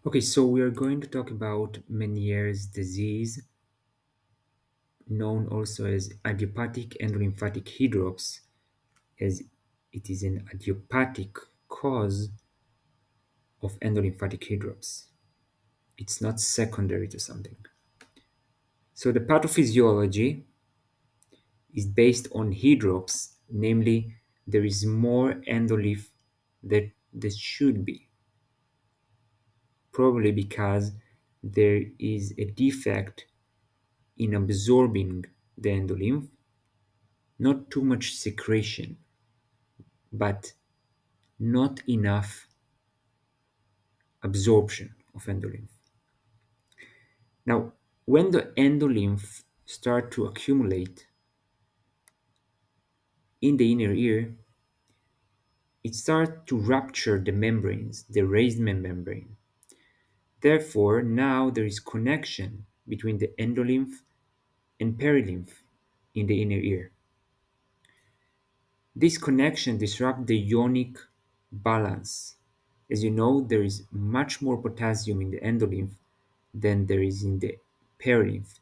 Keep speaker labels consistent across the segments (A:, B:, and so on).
A: Okay, so we are going to talk about Meniere's disease, known also as idiopathic endolymphatic hydrops, as it is an idiopathic cause of endolymphatic hydrops. It's not secondary to something. So the pathophysiology is based on hydrops, namely there is more endolymph that should be, probably because there is a defect in absorbing the endolymph, not too much secretion, but not enough absorption of endolymph. Now, when the endolymph start to accumulate in the inner ear, it starts to rupture the membranes, the raised membrane. Therefore, now there is connection between the endolymph and perilymph in the inner ear. This connection disrupts the ionic balance. As you know, there is much more potassium in the endolymph than there is in the perilymph.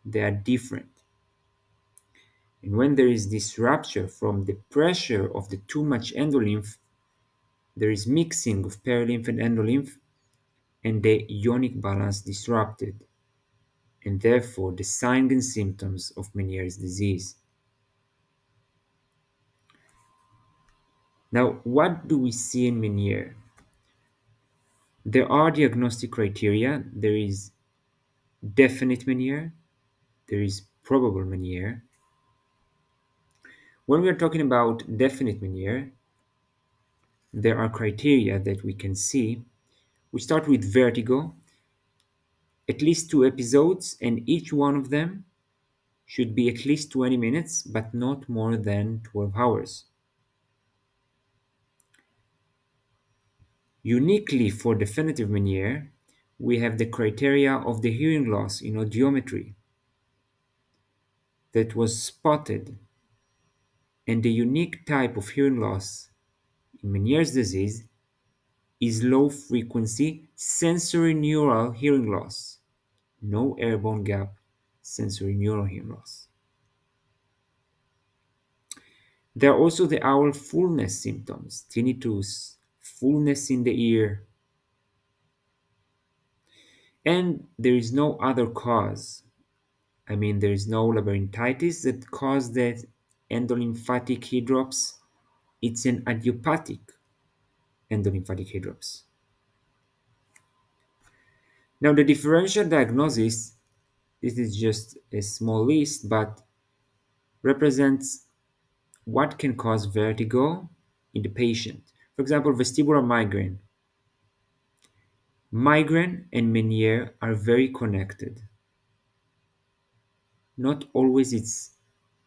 A: They are different. And when there is this rupture from the pressure of the too much endolymph, there is mixing of perilymph and endolymph, and the ionic balance disrupted, and therefore the signs and symptoms of Meniere's disease. Now, what do we see in Meniere? There are diagnostic criteria. There is definite Meniere, there is probable Meniere. When we are talking about definite Meniere, there are criteria that we can see. We start with vertigo, at least 2 episodes, and each one of them should be at least 20 minutes, but not more than 12 hours. Uniquely for definitive Meniere, we have the criteria of the hearing loss in audiometry that was spotted, and the unique type of hearing loss in Meniere's disease is low-frequency sensorineural hearing loss, no airborne gap sensorineural hearing loss. There are also the owl fullness symptoms, tinnitus, fullness in the ear, and there is no other cause. I mean, there is no labyrinthitis that caused the endolymphatic hydrops. It's an idiopathic endolymphatic hydrops. Now, the differential diagnosis, this is just a small list, but represents what can cause vertigo in the patient. For example, vestibular migraine. Migraine and Meniere are very connected. Not always it's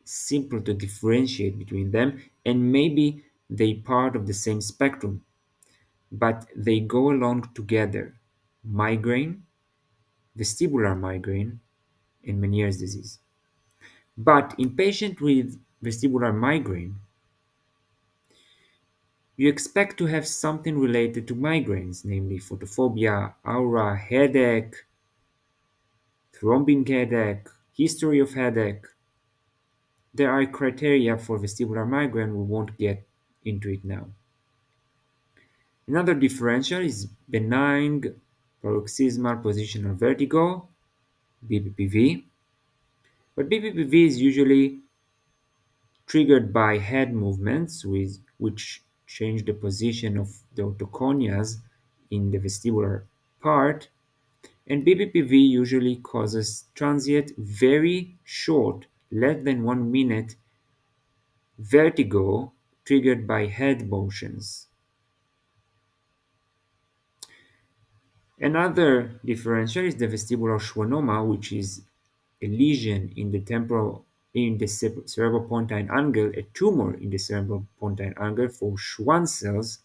A: simple to differentiate between them, and maybe they part of the same spectrum, but they go along together. Migraine, vestibular migraine, and Meniere's disease. But in patients with vestibular migraine, you expect to have something related to migraines, namely photophobia, aura, headache, thrombic headache, history of headache. There are criteria for vestibular migraine, we won't get into it now. Another differential is benign paroxysmal positional vertigo, BPPV. But BPPV is usually triggered by head movements which change the position of the otoconias in the vestibular part, and BPPV usually causes transient, very short, less than 1 minute vertigo triggered by head motions. Another differential is the vestibular schwannoma, which is a lesion in the cerebropontine angle, a tumor in the cerebropontine angle for Schwann cells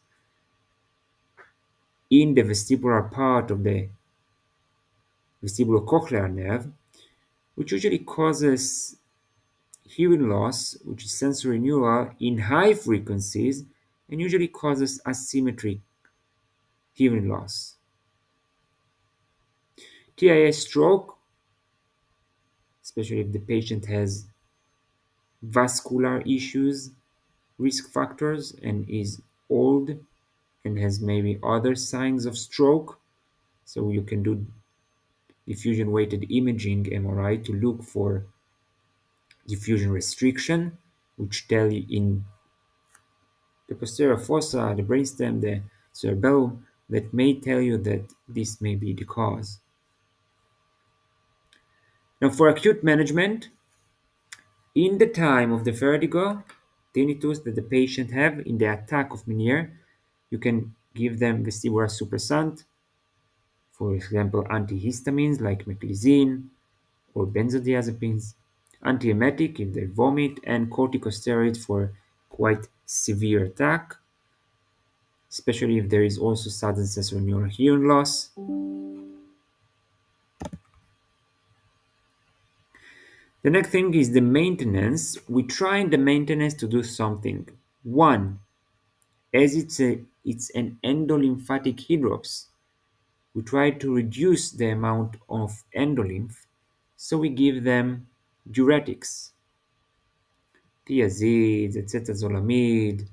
A: in the vestibular part of the vestibulocochlear nerve, which usually causes hearing loss, which is sensorineural, in high frequencies, and usually causes asymmetric hearing loss. TIA stroke, especially if the patient has vascular issues, risk factors, and is old and has maybe other signs of stroke. So you can do diffusion weighted imaging MRI to look for diffusion restriction, which tell you in the posterior fossa, the brainstem, the cerebellum, that may tell you that this may be the cause. Now, for acute management, in the time of the vertigo, tinnitus that the patient have in the attack of Meniere, you can give them vestibular suppressant, for example, antihistamines like meclizine or benzodiazepines, antiemetic if they vomit, and corticosteroids for quite severe attack, especially if there is also sudden sensorineural hearing loss. The next thing is the maintenance. We try in the maintenance to do something. One, as it's an endolymphatic hydrops, we try to reduce the amount of endolymph, so we give them diuretics, thiazides, acetazolamide,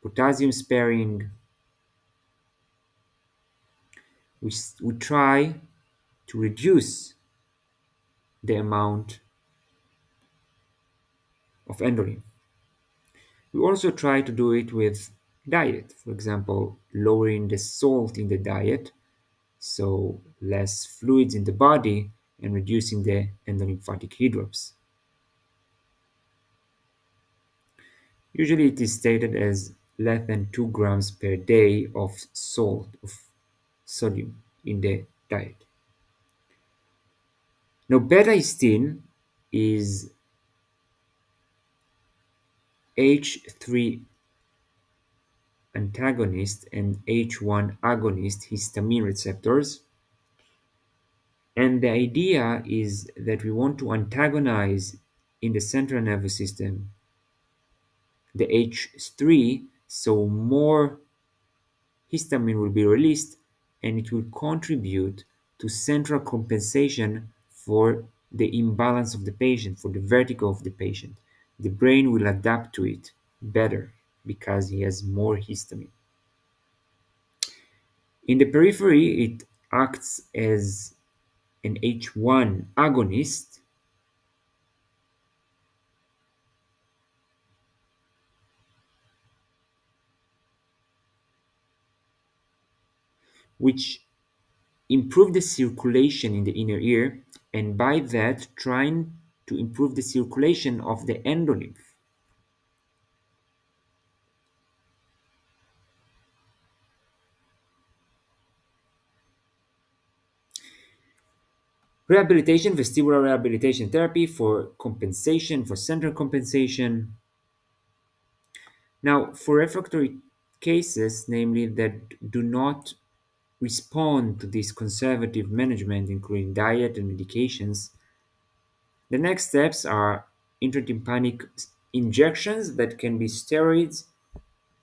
A: potassium sparing. We try to reduce the amount of endolymph. We also try to do it with diet, for example, lowering the salt in the diet, so less fluids in the body, and reducing the endolymphatic hydrops. Usually it is stated as less than 2 grams per day of salt, of sodium in the diet. Now, beta-histine is H3 antagonist and H1 agonist histamine receptors. And the idea is that we want to antagonize in the central nervous system the H3, so more histamine will be released and it will contribute to central compensation for the imbalance of the patient, for the vertigo of the patient. The brain will adapt to it better because he has more histamine. In the periphery, it acts as an H1 agonist, which improve the circulation in the inner ear, and by that trying to improve the circulation of the endolymph. Rehabilitation, vestibular rehabilitation therapy for compensation, for central compensation. Now, for refractory cases, namely that do not respond to this conservative management, including diet and medications, the next steps are intratympanic injections that can be steroids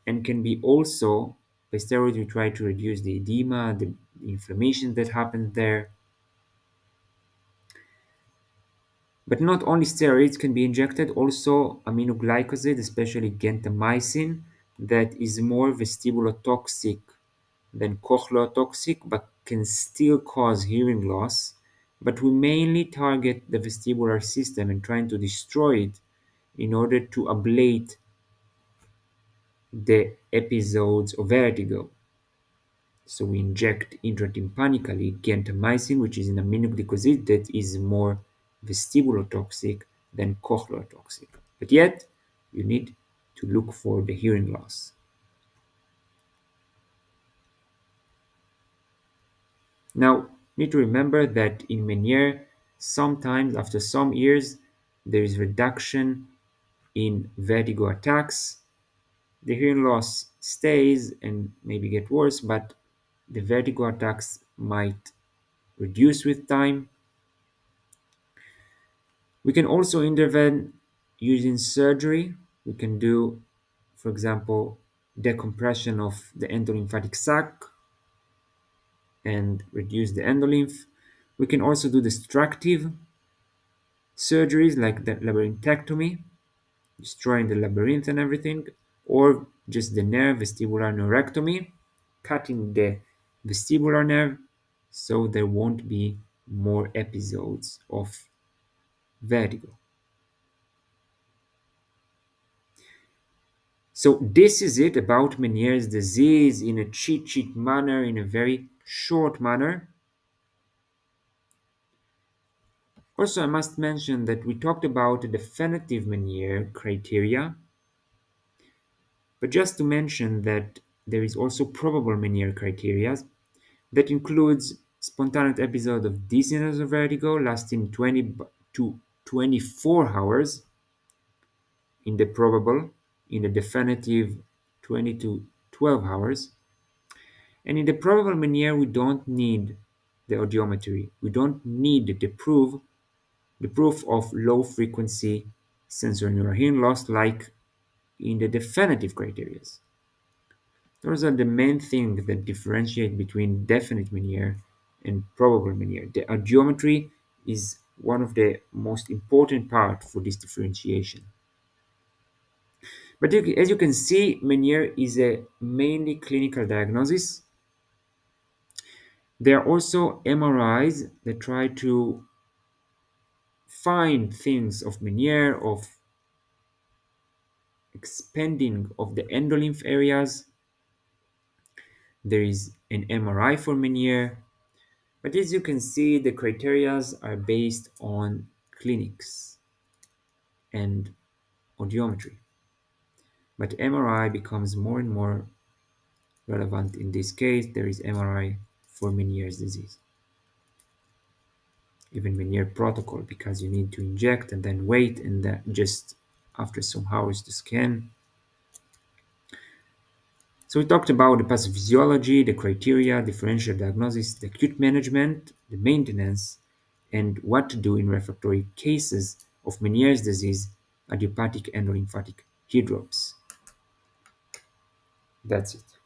A: and can be also, by steroids, we try to reduce the edema, the inflammation that happens there. But not only steroids can be injected, also aminoglycoside, especially gentamicin, that is more vestibulotoxic than cochleotoxic, but can still cause hearing loss. But we mainly target the vestibular system and trying to destroy it in order to ablate the episodes of vertigo. So we inject intratympanically gentamicin, which is an aminoglycoside that is more vestibulotoxic than cochleotoxic. But yet, you need to look for the hearing loss. Now, need to remember that in Meniere, sometimes after some years, there is reduction in vertigo attacks. The hearing loss stays and maybe get worse, but the vertigo attacks might reduce with time. We can also intervene using surgery. We can do, for example, decompression of the endolymphatic sac and reduce the endolymph. We can also do destructive surgeries like the labyrinthectomy, destroying the labyrinth and everything, or just the nerve, vestibular neurectomy, cutting the vestibular nerve so there won't be more episodes of vertigo. So this is it about Meniere's disease in a cheat sheet manner, in a very short manner. Also, I must mention that we talked about the definitive Meniere criteria, but just to mention that there is also probable Meniere criteria that includes spontaneous episode of dizziness or vertigo lasting 20 to 24 hours in the probable, in the definitive 20 to 12 hours. And in the probable Meniere, we don't need the audiometry. We don't need the proof of low frequency sensorineural hearing loss like in the definitive criteria. Those are the main things that differentiate between definite Meniere and probable Meniere. The audiometry is one of the most important part for this differentiation. But as you can see, Meniere is a mainly clinical diagnosis. There are also MRIs that try to find things of Meniere, of expanding of the endolymph areas. There is an MRI for Meniere, but as you can see, the criteria are based on clinics and audiometry. But MRI becomes more and more relevant in this case. There is MRI for Meniere's disease. Even Meniere protocol, because you need to inject and then wait and then just after some hours to scan. So we talked about the pathophysiology, the criteria, differential diagnosis, the acute management, the maintenance, and what to do in refractory cases of Meniere's disease, idiopathic endolymphatic hydrops. That's it.